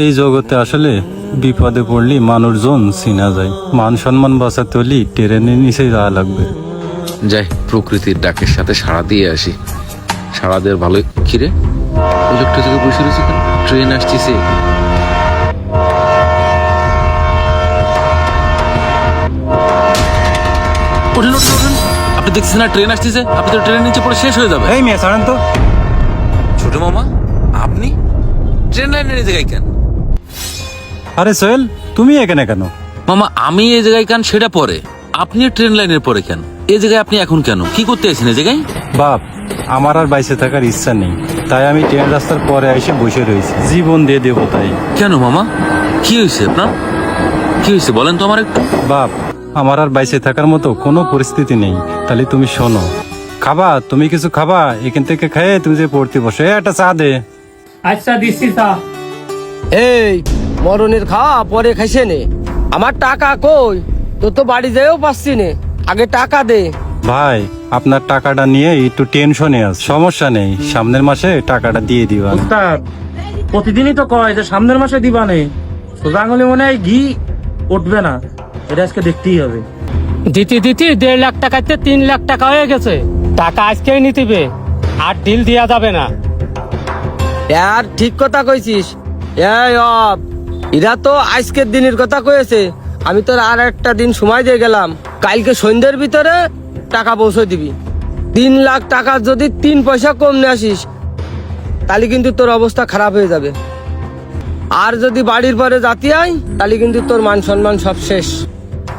এই জগতে আসলে বিপদে পড়লে মানুষজন চিনা যায়। মান সম্মান বাঁচাতে হলে ট্রেনের নিচে যাওয়া লাগবে। যাই প্রকৃতির ডাকের সাথে সাড়া দিয়ে আসি। সাড়া দেওয়ার ভালো খিরে ইলেকট্রিক থেকে বসে রয়েছে কেন? ট্রেন আসতেছে। উঠুন উঠুন উঠুন, আপনি দেখছেন না ট্রেন আসতেছে? আপনি তো ট্রেনের নিচে পড়ে শেষ হয়ে যাবে। এই মেয়ে ছাড়েন তো। ছোট মামা, আপনি ট্রেন লাইনের এই জায়গায় কেন? আরে সোহেল, তুমি এখানে কেন? মামা আমি এই জায়গায় কেন সেটা পরে, আপনি ট্রেন লাইনের পরে কেন? এই জায়গায় আপনি এখন কেন? কি করতে আছেন এই জায়গায়? বাপ, আমার আর বাইসে থাকার ইচ্ছা নেই, তাই আমি ট্রেন রাস্তার পরে এসে বসে রয়েছি। জীবন দিয়ে দেবো তাই। কেন মামা, কি হয়েছে আপনার? কি হয়েছে বলেন তো আমার একটু। বাপ, আমার আর বাইসে থাকার মতো কোনো পরিস্থিতি নেই। তাহলে তুমি শোনো, খাবা? তুমি কিছু খাবা? এখান থেকে খেয়ে তুমি যে পড়তে বসে একটা চা দে। আচ্ছা দিচ্ছি তা। এই মরণের খাওয়া পরে খাইছে নে, আমার টাকা কই? তোর তো বাড়ি যেও পাচ্ছি নে, আগে টাকা দে। ভাই, আপনার টাকাটা নিয়ে একটু টেনশনে আছে। সমস্যা নেই, সামনের মাসে টাকাটা দিয়ে দিবা। উস্তাদ প্রতিদিনই তো কয় যে সামনের মাসে দিবা নেই, সোজা আঙুলে মনে হয় ঘি উঠবে না। এটা আজকে দেখতেই হবে। দিতে দিতে 1.5 লাখ টাকাতে 3 লাখ টাকা হয়ে গেছে। টাকা আজকেই নিতিবে, আর ডিল দেওয়া যাবে না। আর ঠিক কথা কইছিস। এই এরা তো আজকের দিনের কথা কয়েছে, আমি তোর আর একটা দিন সময় দিয়ে গেলাম। কালকে সন্ধ্যের ভিতরে টাকা পৌঁছে দিবি। 3 লাখ টাকা যদি 3 পয়সা কম নিয়ে আসিস, তাহলে কিন্তু তোর অবস্থা খারাপ হয়ে যাবে। আর যদি বাড়ির পরে জাতি আয়, তাহলে কিন্তু তোর মান সম্মান সব শেষ।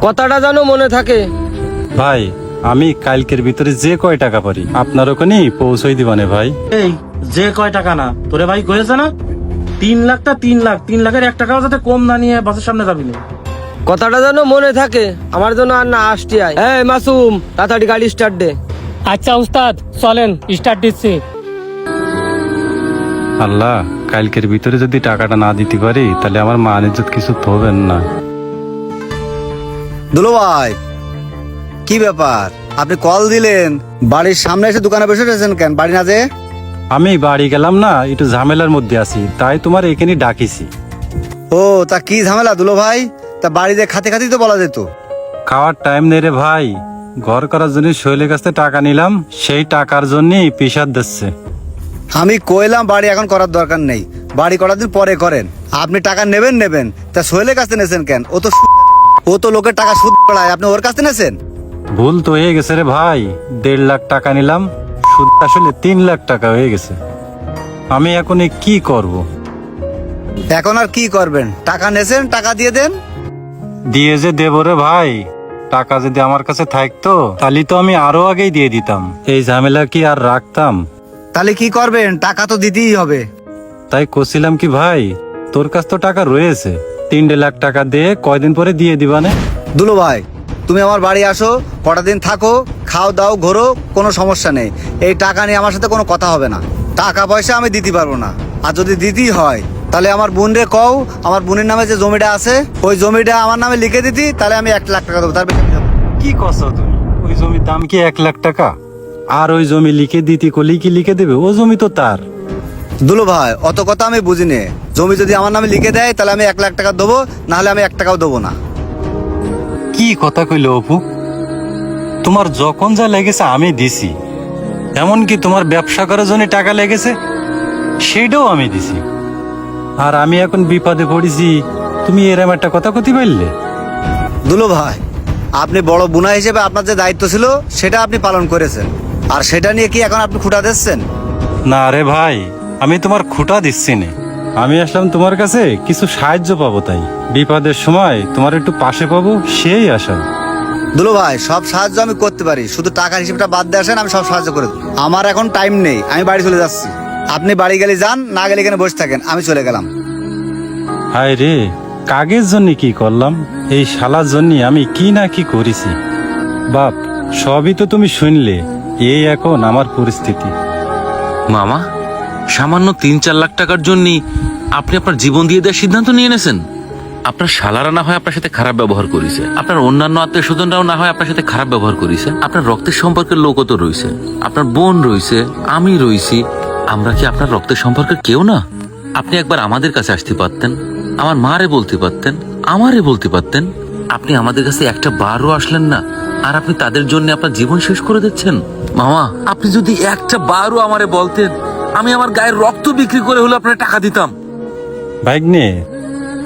কথাটা যেন মনে থাকে। ভাই, আমি কালকের ভিতরে যে কয় টাকা পারি আপনার ওখানেই পৌঁছাই দিবানে ভাই। এই যে কয় টাকা না তোরে ভাই কয়েছে না, 3 লাখটা 3 লাখ, 3 লাখের 1 টাকাও যাতে কম না নিয়ে বাসের সামনে যাবি না। কথাটা যেন মনে থাকে, আমার জন্য আর না আসতে আয়। এই মাসুম, তাড়াতাড়ি গাড়ি স্টার্ট দে। আচ্ছা উস্তাদ চলেন, স্টার্ট দিচ্ছি। আল্লাহ, কালকের ভিতরে যদি টাকাটা না দিতে পারি তাহলে আমার মান ইজ্জত কিছু হবেন না। দুলো ভাই, কি ব্যাপার? আপনি কল দিলেন, বাড়ির সামনে এসে দোকানে বসে রয়েছেন কেন? বাড়ি না যে? আমি বাড়ি গেলাম না, একটু ঝামেলার মধ্যে আছি, তাই তোমার এখানে ডাকিছি। ও, তা কি ঝামেলা দুলো ভাই? তা বাড়িতে খাতে খাতেই তো বলা যেত। খাওয়ার টাইম নেই রে ভাই। ঘর করার জন্য শৈলের কাছ থেকে টাকা নিলাম, সেই টাকার জন্যই পেশার দিচ্ছে। আমি কইলাম বাড়ি এখন করার দরকার নেই, বাড়ি করার দিন পরে করেন। আপনি টাকা নেবেন, তা সোহেলের কাছে নেছেন কেন? ও তো লোকের টাকা সুদ পড়ায়, আপনি ওর কাছে নেছেন। ভুল তো হয়ে গেছে রে ভাই। 1.5 লাখ টাকা নিলাম, সুদ আসলে 3 লাখ টাকা হয়ে গেছে। আমি এখন কি করব? এখন আর কি করবেন? টাকা নেছেন, টাকা দিয়ে দেন। দিয়ে যে দেব রে ভাই, টাকা যদি আমার কাছে থাকতো তাহলে তো আমি আরো আগেই দিয়ে দিতাম। এই ঝামেলা কি আর রাখতাম? তাহলে কি করবেন? টাকা তো দিতেই হবে। তাই কছিলাম কি ভাই, তোর কাছ তো টাকা রয়েছে, 3 লাখ টাকা দিয়ে কয়দিন পরে দিয়ে দিবানে। দুলো ভাই, তুমি আমার বাড়ি আসো, কটা দিন থাকো, খাও দাও ঘোরো, কোনো সমস্যা নেই। এই টাকা নিয়ে আমার সাথে কোনো কথা হবে না। টাকা পয়সা আমি দিতে পারবো না। আর যদি দিতেই হয় তাহলে আমার বোন রে কও, আমার বোনের নামে যে জমিটা আছে ওই জমিটা আমার নামে লিখে দিতি, তাহলে আমি 1 লাখ টাকা দেবো। তার বেশি দেবো না। কি কছো তুমি? ওই জমির দাম কি 1 লাখ টাকা? আর ওই জমি লিখে দিতে কলি কি লিখে দেবে? ও জমি তো তার। দুলো ভাই, অত কথা আমি বুঝি নে। জমি যদি আমার নামে লিখে দেয় তাহলে আমি 1 লাখ টাকা দেবো, নাহলে আমি 1 টাকাও দেবো না। কি কথা কইলে অপু? তোমার যখন যা লেগেছে আমি দিছি, এমনকি তোমার ব্যবসা করার জন্য টাকা লেগেছে সেটাও আমি দিছি। আর আমি এখন বিপদে পড়েছি, তুমি এরম একটা কথা কতি পারলে? দুলো ভাই, আপনি বড় বুনা হিসেবে আপনার যে দায়িত্ব ছিল সেটা আপনি পালন করেছেন, আর সেটা নিয়ে কি এখন আপনি খুঁটা দিচ্ছেন? না রে ভাই, আমি তোমার খুঁটা দিচ্ছি না। আমি আসলাম তোমার কাছে কিছু সাহায্য পাবো, তাই বিপদের সময় তোমার একটু পাশে পাবো সেই আশা। দুলো ভাই, সব সাহায্য আমি করতে পারি, শুধু টাকার হিসেবটা বাদ দিয়ে আসেন, আমি সব সাহায্য করে দেবো। আমার এখন টাইম নেই, আমি বাড়ি চলে যাচ্ছি। আপনি বাড়ি গেলে যান, না গেলে এখানে বসে থাকেন, আমি চলে গেলাম। হায় রে, কাগের জন্য কি করলাম? এই শালার জন্য আমি কি না কি করেছি। বাপ, সবই তো তুমি শুনলে। এই এখন আমার পরিস্থিতি। মামা, সামান্য 3-4 লাখ টাকার জন্য আপনি আপনার জীবন দিয়ে দেওয়ার সিদ্ধান্ত নিয়ে এনেছেন। আপনার শালারা না হয় আপনার সাথে খারাপ ব্যবহার করেছে, আপনার অন্যান্য আত্মীয় স্বজনরাও না হয় আপনার সাথে খারাপ ব্যবহার করেছে, আপনার রক্তের সম্পর্কের লোকও তো রয়েছে, আপনার বোন রয়েছে, আমি রয়েছি। আমরা কি আপনার রক্তের সম্পর্কের কেউ না? আপনি একবার আমাদের কাছে আসতে পারতেন, আমার মারে বলতে পারতেন, আমারে বলতে পারতেন। আপনি আমাদের কাছে একটা বারও আসলেন না, আর আপনি তাদের জন্য আপনার জীবন শেষ করে দিচ্ছেন। মামা, আপনি যদি একটা বারও আমারে বলতেন, আমি আমার গায়ের রক্ত বিক্রি করে হলে আপনার টাকা দিতাম। ভাগ্নে,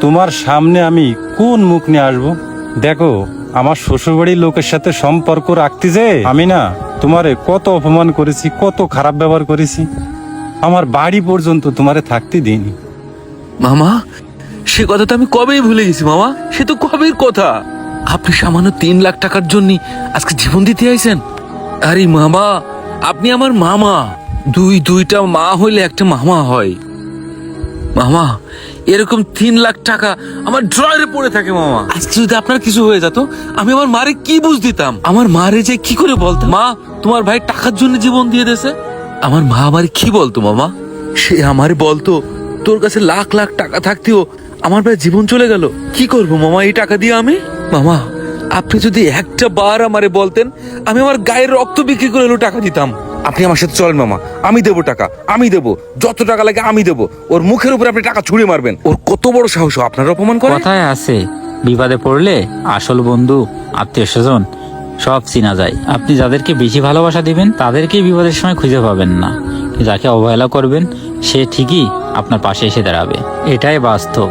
তোমার সামনে আমি কোন মুখ নিয়ে আসবো? দেখো, আমার শ্বশুরবাড়ির লোকের সাথে সম্পর্ক রাখতে যে আমি না তোমারে কত অপমান করেছি, কত খারাপ ব্যবহার করেছি। আমার বাড়ি পর্যন্ত তোমারে থাকতে দিইনি। মামা, সে কথা তো আমি কবেই ভুলে গেছি মামা, সে তো কবের কথা। আপনি সামান্য 3 লাখ টাকার জন্য আজকে জীবন দিতে আইছেন। আরে মামা, আপনি আমার মামা। দুইটা মা হইলে একটা মামা হয়। মামা, এরকম 3 লাখ টাকা আমার ড্রয়ারে পড়ে থাকে মামা। আজকে যদি আপনার কিছু হয়ে যেত, আমি আমার মারে কি বুঝ দিতাম? আমার মারে যে কি করে বলতাম, মা তোমার ভাই টাকার জন্য জীবন দিয়ে দিয়েছে? আমার মা আমার কি বলতো মামা? সে আমার বলতো, তোর কাছে লাখ লাখ টাকা থাকতেও আমার ভাই জীবন চলে গেল, কি করব মামা এই টাকা দিয়ে আমি? মামা, আপনি যদি একটা বার আমারে বলতেন, আমি আমার গায়ের রক্ত বিক্রি করে হলেও টাকা দিতাম। আপনি আমার সাথে চলেন মামা, আমি দেবো টাকা, আমি দেবো, যত টাকা লাগে আমি দেবো। ওর মুখের উপরে আপনি টাকা ছুঁড়ে মারবেন? ওর কত বড় সাহস আপনার অপমান করে? কথায় আছে, বিপদে পড়লে আসল বন্ধু, আত্মীয় স্বজন সব চিনা যায়। আপনি যাদেরকে বেশি ভালোবাসা দিবেন, তাদেরকেই বিপদের সময় খুঁজে পাবেন না। যাকে অবহেলা করবেন, সে ঠিকই আপনার পাশে এসে দাঁড়াবে। এটাই বাস্তব।